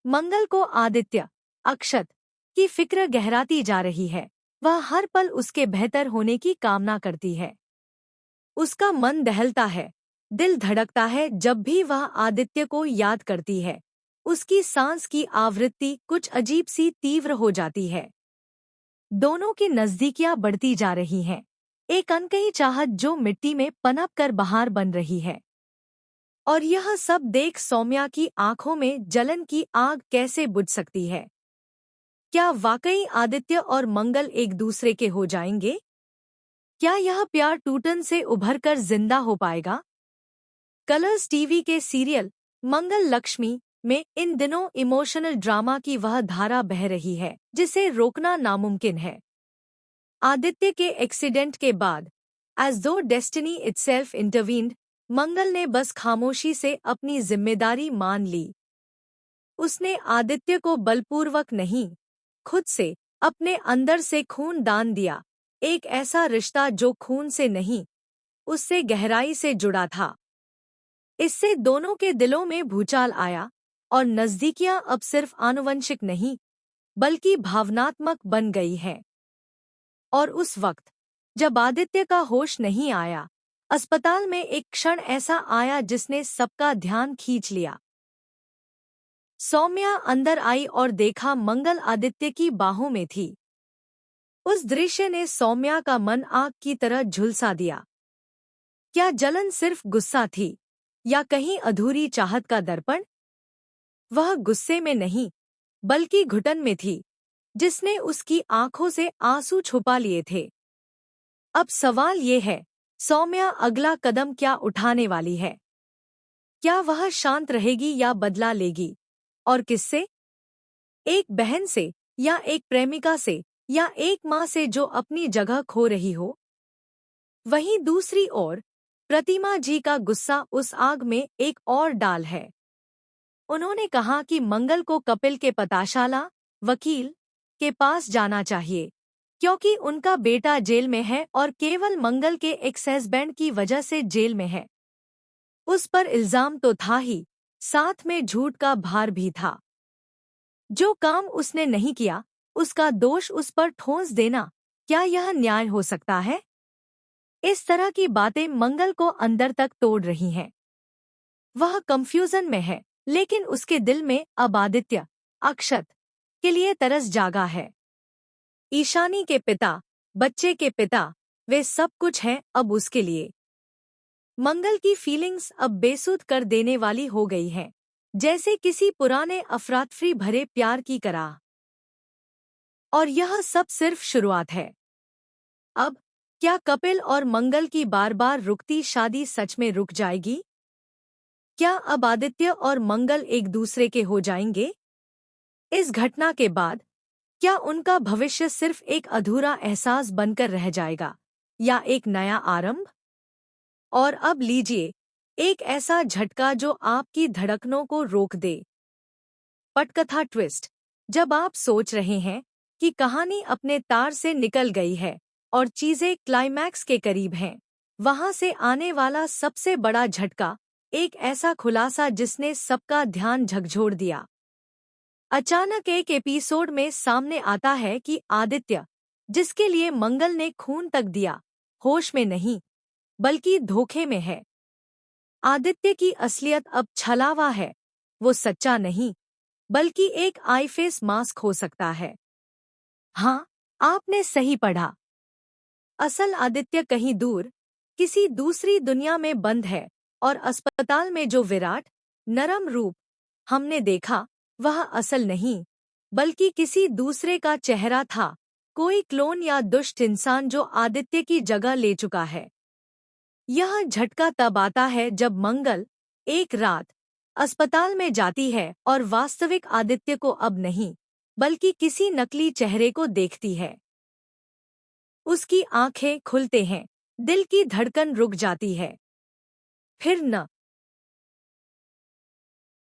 मंगल को आदित्य, अक्षत की फिक्र गहराती जा रही है। वह हर पल उसके बेहतर होने की कामना करती है। उसका मन दहलता है, दिल धड़कता है जब भी वह आदित्य को याद करती है। उसकी सांस की आवृत्ति कुछ अजीब सी तीव्र हो जाती है। दोनों की नजदीकियां बढ़ती जा रही हैं। एक अनकही चाहत जो मिट्टी में पनप कर बहार बन रही है। और यह सब देख सौम्या की आंखों में जलन की आग कैसे बुझ सकती है। क्या वाकई आदित्य और मंगल एक दूसरे के हो जाएंगे? क्या यह प्यार टूटन से उभरकर जिंदा हो पाएगा? कलर्स टीवी के सीरियल मंगल लक्ष्मी में इन दिनों इमोशनल ड्रामा की वह धारा बह रही है जिसे रोकना नामुमकिन है। आदित्य के एक्सीडेंट के बाद, एज दो डेस्टिनी इटसेल्फ इंटरवीन्ड, मंगल ने बस खामोशी से अपनी जिम्मेदारी मान ली। उसने आदित्य को बलपूर्वक नहीं, खुद से, अपने अंदर से खून दान दिया। एक ऐसा रिश्ता जो खून से नहीं, उससे गहराई से जुड़ा था। इससे दोनों के दिलों में भूचाल आया और नज़दीकियां अब सिर्फ आनुवंशिक नहीं, बल्कि भावनात्मक बन गई हैं। और उस वक्त जब आदित्य का होश नहीं आया, अस्पताल में एक क्षण ऐसा आया जिसने सबका ध्यान खींच लिया। सौम्या अंदर आई और देखा मंगल आदित्य की बाहों में थी। उस दृश्य ने सौम्या का मन आग की तरह झुलसा दिया। क्या जलन सिर्फ गुस्सा थी, या कहीं अधूरी चाहत का दर्पण? वह गुस्से में नहीं, बल्कि घुटन में थी, जिसने उसकी आंखों से आंसू छुपा लिए थे। अब सवाल ये है, सौम्या अगला कदम क्या उठाने वाली है? क्या वह शांत रहेगी या बदला लेगी? और किससे? एक बहन से, या एक प्रेमिका से, या एक माँ से जो अपनी जगह खो रही हो? वहीं दूसरी ओर प्रतिमा जी का गुस्सा उस आग में एक और डाल है। उन्होंने कहा कि मंगल को कपिल के पताशाला वकील के पास जाना चाहिए, क्योंकि उनका बेटा जेल में है और केवल मंगल के एक्स हस्बैंड की वजह से जेल में है। उस पर इल्जाम तो था ही, साथ में झूठ का भार भी था। जो काम उसने नहीं किया, उसका दोष उस पर ठोंस देना, क्या यह न्याय हो सकता है? इस तरह की बातें मंगल को अंदर तक तोड़ रही हैं। वह कंफ्यूजन में है, लेकिन उसके दिल में अब आदित्य, अक्षत के लिए तरस जागा है। ईशानी के पिता, बच्चे के पिता, वे सब कुछ हैं अब उसके लिए। मंगल की फीलिंग्स अब बेसुध कर देने वाली हो गई हैं, जैसे किसी पुराने अफरातफरी भरे प्यार की कराह। और यह सब सिर्फ शुरुआत है। अब क्या कपिल और मंगल की बार बार रुकती शादी सच में रुक जाएगी? क्या अब आदित्य और मंगल एक दूसरे के हो जाएंगे? इस घटना के बाद क्या उनका भविष्य सिर्फ एक अधूरा एहसास बनकर रह जाएगा, या एक नया आरंभ? और अब लीजिए एक ऐसा झटका जो आपकी धड़कनों को रोक दे। पटकथा ट्विस्ट। जब आप सोच रहे हैं कि कहानी अपने तार से निकल गई है और चीजें क्लाइमैक्स के करीब हैं, वहां से आने वाला सबसे बड़ा झटका, एक ऐसा खुलासा जिसने सबका ध्यान झकझोर दिया। अचानक एक एपिसोड में सामने आता है कि आदित्य, जिसके लिए मंगल ने खून तक दिया, होश में नहीं, बल्कि धोखे में है। आदित्य की असलियत अब छलावा है। वो सच्चा नहीं, बल्कि एक आई फेस मास्क हो सकता है। हाँ, आपने सही पढ़ा। असल आदित्य कहीं दूर, किसी दूसरी दुनिया में बंद है, और अस्पताल में जो विराट, नरम रूप हमने देखा, वह असल नहीं, बल्कि किसी दूसरे का चेहरा था, कोई क्लोन या दुष्ट इंसान जो आदित्य की जगह ले चुका है। यह झटका तब आता है जब मंगल एक रात अस्पताल में जाती है और वास्तविक आदित्य को अब नहीं, बल्कि किसी नकली चेहरे को देखती है। उसकी आंखें खुलते हैं, दिल की धड़कन रुक जाती है। फिर न